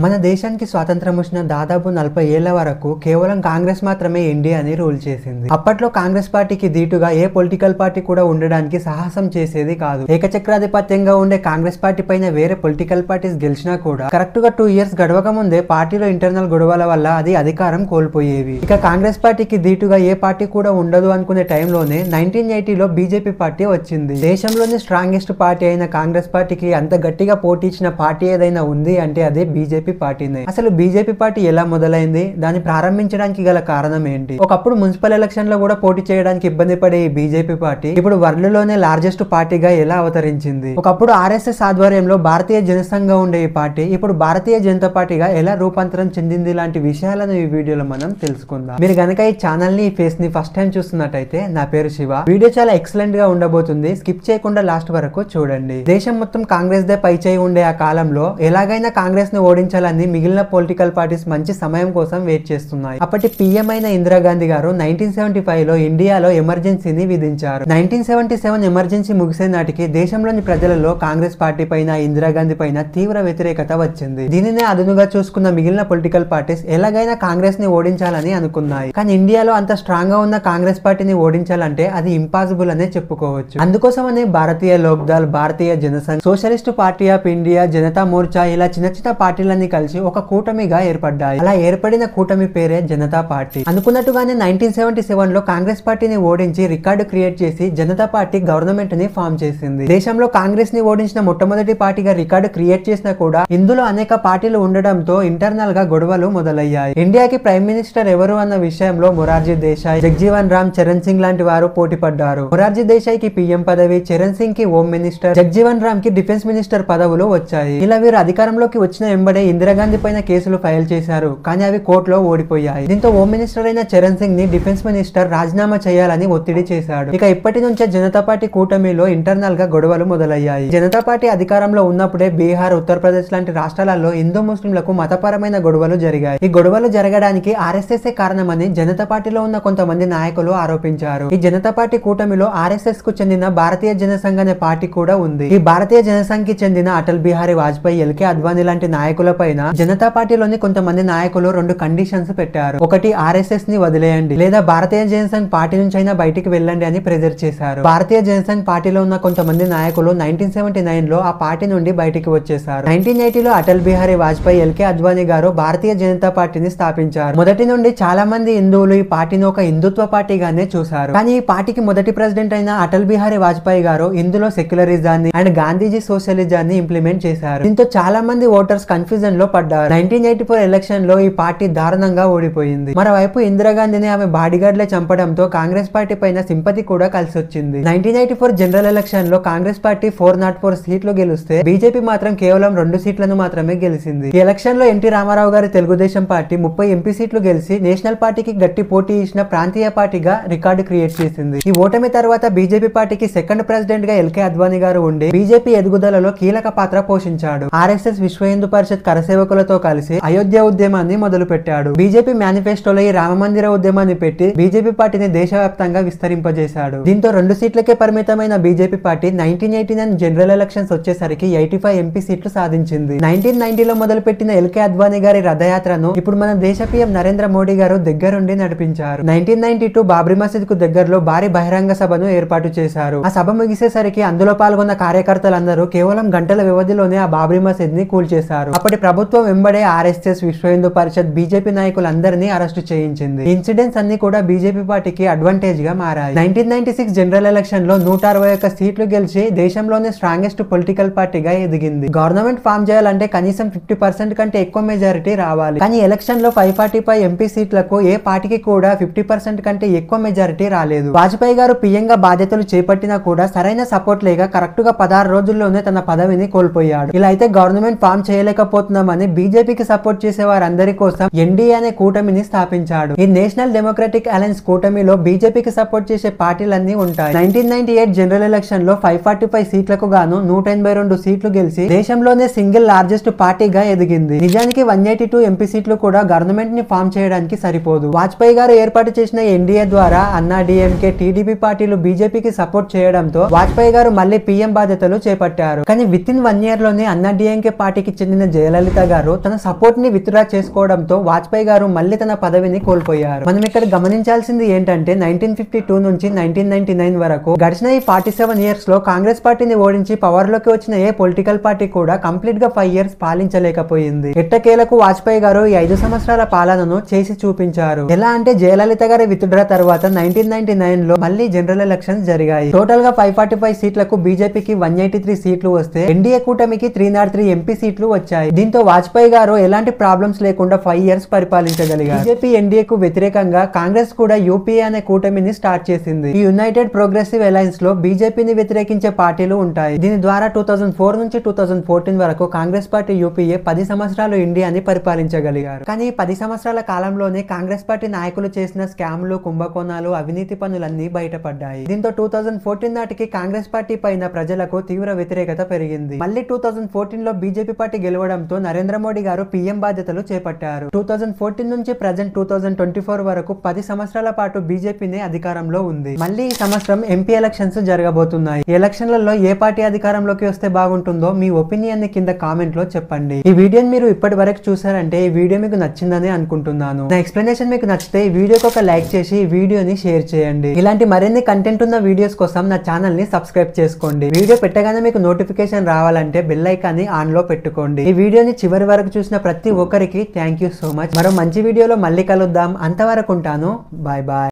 మన దేశానికి స్వాతంత్రం వచ్చిన దాదాపు 40 ఏళ్ల వరకు కేవలం కాంగ్రెస్ మాత్రమే ఇండియాని రూల్ చేసింది. అప్పట్లో కాంగ్రెస్ పార్టీకి దీటుగా ఏ పొలిటికల్ పార్టీ కూడా ఉండడానికి సాహసం చేసేది కాదు. ఏకచక్రాధిపత్యంగా ఉండే కాంగ్రెస్ పార్టీ పైన వేరే పొలిటికల్ పార్టీస్ గెలిచినా కూడా కరెక్ట్ గా 2 ఇయర్స్ గడవక ముందే పార్టీలో ఇంటర్నల్ గొడవల వల్ల అది అధికారం కోల్పోయేవి. ఇక కాంగ్రెస్ పార్టీకి దీటుగా ఏ పార్టీ కూడా ఉండదు అనుకునే టైంలోనే 1980లో బీజేపీ పార్టీ వచ్చింది. దేశంలోని స్ట్రాంగెస్ట్ పార్టీ అయిన కాంగ్రెస్ పార్టీకి అంత గట్టిగా పోటీ ఇచ్చిన పార్టీ ఏదైనా ఉంది అంటే అదే బీజేపీ పార్టీనే. అసలు బీజేపీ పార్టీ ఎలా మొదలైంది, దాన్ని ప్రారంభించడానికి గల కారణం ఏంటి? ఒకప్పుడు మున్సిపల్ ఎలక్షన్ లో కూడా పోటీ చేయడానికి ఇబ్బంది పడే ఈ బీజేపీ పార్టీ ఇప్పుడు వరల్డ్ లోనే లార్జెస్ట్ పార్టీగా ఎలా అవతరించింది? ఒకప్పుడు ఆర్ఎస్ఎస్ ఆధ్వర్యంలో భారతీయ జనసంఘంగా ఉండే ఈ పార్టీ ఇప్పుడు భారతీయ జనతా పార్టీగా ఎలా రూపాంతరం చెందింది లాంటి విషయాలను ఈ వీడియోలో మనం తెలుసుకుందాం. మీరు గనక ఈ ఛానల్ ని, ఈ ఫేస్ ని ఫస్ట్ టైం చూస్తున్నట్టయితే నా పేరు శివ. వీడియో చాలా ఎక్సలెంట్ గా ఉండబోతుంది. స్కిప్ చేయకుండా లాస్ట్ వరకు చూడండి. దేశం మొత్తం కాంగ్రెస్ దే పై చేయి ఉండే ఆ కాలంలో ఎలాగైనా కాంగ్రెస్ ని ఓడించాలని మిగిలిన పొలిటికల్ పార్టీస్ మంచి సమయం కోసం వెయిట్ చేస్తున్నాయి. అప్పటి పీఎం అయిన ఇందిరాగాంధీ గారు 1975లో ఇండియాలో ఎమర్జెన్సీని విధించారు. 1977 ఎమర్జెన్సీ ముగిసే నాటికి దేశంలోని ప్రజలలో కాంగ్రెస్ పార్టీ పైన, ఇందిరాగాంధీ పైన తీవ్ర వ్యతిరేకత వచ్చింది. దీనినే అదునుగా చూసుకున్న మిగిలిన పొలిటికల్ పార్టీస్ ఎలాగైనా కాంగ్రెస్ ని ఓడించాలని అనుకున్నాయి. కానీ ఇండియాలో అంత స్ట్రాంగ్ గా ఉన్న కాంగ్రెస్ పార్టీని ఓడించాలంటే అది ఇంపాసిబుల్ అనే చెప్పుకోవచ్చు. అందుకోసమనే Bharatiya Lokdal, Bharatiya Janasangh, socialist party of India, Janata Morcha ఇలా చిన్న చిన్న పార్టీలన్నీ కలిసి ఒక కూటమిగా ఏర్పడ్డాయి. అలా ఏర్పడిన కూటమి పేరే జనతా పార్టీ. అనుకున్నట్టుగానే 1977లో కాంగ్రెస్ పార్టీని ఓడించి రికార్డు క్రియేట్ చేసి జనతా పార్టీ గవర్నమెంట్ ని ఫామ్ చేసింది. దేశంలో కాంగ్రెస్ ని ఓడించిన మొట్టమొదటి పార్టీగా రికార్డు క్రియేట్ చేసినా కూడా ఇందులో అనేక పార్టీలు ఉండడంతో ఇంటర్నల్ గా గొడవలు మొదలయ్యాయి. ఇండియాకి ప్రైమ్ మినిస్టర్ ఎవరు అన్న విషయంలో మొరార్జీ దేశాయ్, జగ్జీవన్ రామ్, చరణ్ సింగ్ లాంటి వారు పోటీ పడ్డారు. మొరార్జీ దేశాయ్ కి పీఎం పదవి, చరణ్ సింగ్ కి హోమ్ మినిస్టర్, జగ్జీవన్ రామ్ కి డిఫెన్స్ మినిస్టర్ పదవులు వచ్చాయి. ఇలా వీరు అధికారంలోకి వచ్చిన వెంబడే ఇందిరాగాంధీ పైన కేసులు ఫైల్ చేశారు. కానీ అవి కోర్టులో ఓడిపోయాయి. దీంతో హోమ్ మినిస్టర్ అయిన చరణ్ సింగ్ ని డిఫెన్స్ మినిస్టర్ రాజీనామా చేయాలని ఒత్తిడి చేశాడు. ఇక ఇప్పటి నుంచే జనతా పార్టీ కూటమిలో ఇంటర్నల్ గా గొడవలు మొదలయ్యాయి. జనతా పార్టీ అధికారంలో ఉన్నప్పుడే బీహార్, ఉత్తరప్రదేశ్ లాంటి రాష్ట్రాలలో హిందూ ముస్లింలకు మతపరమైన గొడవలు జరిగాయి. ఈ గొడవలు జరగడానికి ఆర్ఎస్ఎస్ కారణమని జనతా పార్టీలో ఉన్న కొంతమంది నాయకులు ఆరోపించారు. ఈ జనతా పార్టీ కూటమిలో ఆర్ఎస్ఎస్ కు చెందిన భారతీయ జనసంఘ్ అనే పార్టీ కూడా ఉంది. ఈ భారతీయ జనసంఘ్ కి చెందిన అటల్ బిహారీ వాజ్పేయి, ఎల్కే అద్వానీ లాంటి నాయకుల పైన జనతా పార్టీలోని కొంతమంది నాయకులు 2 కండిషన్స్ పెట్టారు. ఒకటి, ఆర్ఎస్ఎస్ ని వదిలేయండి లేదా భారతీయ జనసంఘ్ పార్టీ నుంచి అయినా బయటికి వెళ్ళండి అని ప్రెజర్ చేశారు. భారతీయ జనసంఘ్ పార్టీలో ఉన్న కొంతమంది నాయకులు 1979లో ఆ పార్టీ నుండి బయటికి వచ్చేశారు. 1980లో అటల్ బిహారీ వాజ్పేయి, ఎల్కే అద్వానీ గారు భారతీయ జనతా పార్టీని స్థాపించారు. మొదటి నుండి చాలా మంది హిందువులు ఈ పార్టీని ఒక హిందుత్వ పార్టీగానే చూశారు. కానీ ఈ పార్టీకి మొదటి ప్రెసిడెంట్ అయిన అటల్ బిహారీ వాజ్పేయి గారు ఇందులో సెక్యులరిజాన్ని అండ్ గాంధీజీ సోషలిజాన్ని ఇంప్లిమెంట్ చేశారు. దీంతో చాలా మంది ఓటర్స్ కన్ఫ్యూజన్ లో పడ్డారు. 1984 ఎలక్షన్ లో ఈ పార్టీ దారుణంగా ఓడిపోయింది. మరోవైపు ఇందిరాగాంధీని ఆమె బాడీగార్డ్లే చంపడంతో కాంగ్రెస్ పార్టీ పైన సింపతి కూడా కలిసి వచ్చింది. 1984 జనరల్ ఎలక్షన్ లో కాంగ్రెస్ పార్టీ 404 సీట్లు గెలిస్తే బీజేపీ మాత్రం కేవలం 2 సీట్లను మాత్రమే గెలిచింది. ఈ ఎలక్షన్ లో ఎన్టీ రామారావు గారి తెలుగుదేశం పార్టీ 30 ఎంపీ సీట్లు గెలిచి నేషనల్ పార్టీకి గట్టి పోటీ ఇచ్చిన ప్రాంతీయ పార్టీగా రికార్డు క్రియేట్ చేసింది. ఈ ఓటమి తర్వాత బీజేపీ పార్టీకి సెకండ్ ప్రెసిడెంట్ గా ఎల్కే అద్వానీ గారు ఉండి బీజేపీ ఎదుగుదలలో కీలక పాత్ర పోషించాడు. ఆర్ఎస్ఎస్, విశ్వ హిందూ పరిషత్ కరసేవకులతో కలిసి అయోధ్య ఉద్యమాన్ని మొదలు పెట్టాడు. బీజేపీ మేనిఫెస్టోలో ఈ రామ మందిర ఉద్యమాన్ని పెట్టి బీజేపీ పార్టీని దేశవ్యాప్తంగా విస్తరింపజేశాడు. దీంతో 2 సీట్లకే పరిమితమైన బీజేపీ పార్టీ 1989 జనరల్ ఎలక్షన్స్ వచ్చేసరికి 85 ఎంపీ సీట్లు సాధించింది. 1990లో మొదలుపెట్టిన ఎల్కే అద్వానీ గారి రథయాత్రను ఇప్పుడు మన దేశ పీఎం నరేంద్ర మోడీ గారు దగ్గరుండి నడిపించారు. 1992 బాబ్రీ మసీద్ కు దగ్గరలో భారీ బహిరంగ సభను ఏర్పాటు చేశారు. ఆ సభ ముగిసేసరికి అందులో పాల్గొన్న కార్యకర్తలందరూ కేవలం గంటల వ్యవధిలోనే ఆ బాబ్రీ మసీద్ ని కూల్చేశారు. అప్పటి ప్రభుత్వం వెంబడే ఆర్ఎస్ఎస్, విశ్వ హిందూ పరిషత్, బీజేపీ నాయకులందరినీ అరెస్టు చేయించింది. ఇన్సిడెంట్స్ అన్ని కూడా బీజేపీ పార్టీకి అడ్వాంటేజ్ గా మారాయి. 1996 జనరల్ ఎలక్షన్ లో 161 సీట్లు గెలిచి దేశంలోనే స్ట్రాంగెస్ట్ పొలిటికల్ పార్టీగా ఎదిగింది. గవర్నమెంట్ ఫామ్ చేయాలంటే కనీసం 50% కంటే ఎక్కువ మెజారిటీ రావాలి. కానీ ఎలక్షన్ లో 545 ఎంపీ సీట్లకు ఏ పార్టీకి కూడా 50% కంటే ఎక్కువ మెజారిటీ రాలేదు. వాజ్పేయి గారు పీఎం గా బాధ్యతలు చేపట్టినా కూడా సరైన సపోర్ట్ లేక కరెక్ట్ గా 16 రోజుల్లోనే తన పదవిని కోల్పోయాడు. ఇలా అయితే గవర్నమెంట్ ఫామ్ చేయలేకపోతున్నామని బీజేపీకి సపోర్ట్ చేసే వారందరి కోసం ఎన్డీఏ అనే కూటమిని స్థాపించాడు. ఈ నేషనల్ డెమోక్రటిక్ అలయన్స్ కూటమిలో బీజేపీకి సపోర్ట్ చేసే పార్టీలన్నీ ఉంటాయి. 1998 జనరల్ ఎలక్షన్ లో 545 సీట్లకు గాను 182 సీట్లు గెలిచి దేశంలోనే సింగిల్ లార్జెస్ట్ పార్టీగా ఎదిగింది. నిజానికి 182 ఎంపీ సీట్లు కూడా గవర్నమెంట్ ని ఫామ్ చేయడానికి సరిపోదు. వాజ్పేయి గారు ఏర్పాటు చేసిన ఎన్డీఏ ద్వారా అన్నా డీఎంకే, టీడీపీ పార్టీలు బీజేపీకి సపోర్ట్ చేయడంతో వాజ్పేయి గారు మళ్ళీ పీఎం బాధ్యతలు చేపట్టారు. కానీ విత్ ఇన్ 1 ఇయర్ లోనే అన్నా డీఎంకే పార్టీకి చెందిన జయలలిత జయలలిత గారు తన సపోర్ట్ ని విత్డ్రా చేసుకోవడంతో వాజ్పేయి గారు మళ్ళీ తన పదవిని కోల్పోయారు. మనం ఇక్కడ గమనించాల్సింది ఏంటంటే 1952 నుంచి 1999 వరకు గడిచిన ఈ 47 ఇయర్స్ లో కాంగ్రెస్ పార్టీని ఓడించి పవర్ లోకి వచ్చిన ఏ పొలిటికల్ పార్టీ కూడా కంప్లీట్ గా 5 ఇయర్స్ పాలించలేకపోయింది. ఎట్టకేలకు వాజ్పేయి గారు ఈ 5 సంవత్సరాల పాలనను చేసి చూపించారు. ఎలా అంటే జయలలిత గారి విత్డ్రా తర్వాత 1999 లో మళ్ళీ జనరల్ ఎలక్షన్స్ జరిగాయి. టోటల్ గా 545 సీట్లకు బీజేపీకి 183 సీట్లు వస్తే ఎన్డీఏ కూటమికి 303 ఎంపీ సీట్లు వచ్చాయి. దీంతో వాజ్పేయి గారు ఎలాంటి ప్రాబ్లమ్స్ లేకుండా 5 ఇయర్స్ పరిపాలించగలిగారు. బీజేపీ ఎన్డీఏకు వ్యతిరేకంగా కాంగ్రెస్ కూడా యూపీఏ అనే కూటమిని స్టార్ట్ చేసింది. ఈ యునైటెడ్ ప్రోగ్రెసివ్ అలయన్స్ లో బీజేపీని వ్యతిరేకించే పార్టీలు ఉంటాయి. దీని ద్వారా 2004 నుంచి 2014 వరకు కాంగ్రెస్ పార్టీ యూపీఏ 10 సంవత్సరాలు ఇండియాని పరిపాలించగలిగారు. కానీ 10 సంవత్సరాల కాలంలోనే కాంగ్రెస్ పార్టీ నాయకులు చేసిన స్కామ్లు, కుంభకోణాలు, అవినీతి పనులన్నీ బయటపడ్డాయి. దీంతో 2014 నాటికి కాంగ్రెస్ పార్టీ పైన ప్రజలకు తీవ్ర వ్యతిరేకత పెరిగింది. మళ్ళీ 2014 లో బీజేపీ పార్టీ గెలవడంతో నరేంద్ర మోడీ గారు పీఎం బాధ్యతలు చేపట్టారు. 2014 నుంచి ప్రజెంట్ 2024 వరకు 10 సంవత్సరాల పాటు బీజేపీనే అధికారంలో ఉంది. మళ్ళీ ఈ సంవత్సరం ఎంపీ ఎలక్షన్స్ జరగబోతున్నాయి. ఈ ఎలక్షన్లలో ఏ పార్టీ అధికారంలోకి వస్తే బాగుంటుందో మీ ఒపీనియన్ ని కింద కామెంట్ లో చెప్పండి. ఈ వీడియోని మీరు ఇప్పటి వరకు చూసారంటే ఈ వీడియో మీకు నచ్చిందని అనుకుంటున్నాను. నా ఎక్స్ప్లెనేషన్ మీకు నచ్చితే ఈ వీడియోకి ఒక లైక్ చేసి ఈ వీడియోని షేర్ చేయండి. ఇలాంటి మరిన్ని కంటెంట్ ఉన్న వీడియోస్ కోసం నా ఛానల్ ని సబ్స్క్రైబ్ చేసుకోండి. వీడియో పెట్టగానే మీకు నోటిఫికేషన్ రావాలంటే బెల్ ఐకాన్ ని ఆన్ లో పెట్టుకోండి. ఈ వీడియోని చివరి వరకు చూసిన ప్రతి ఒక్కరికి థ్యాంక్ యూ సో మచ్. మరో మంచి వీడియోలో మళ్ళీ కలుద్దాం. అంతవరకు ఉంటాను. Bye bye.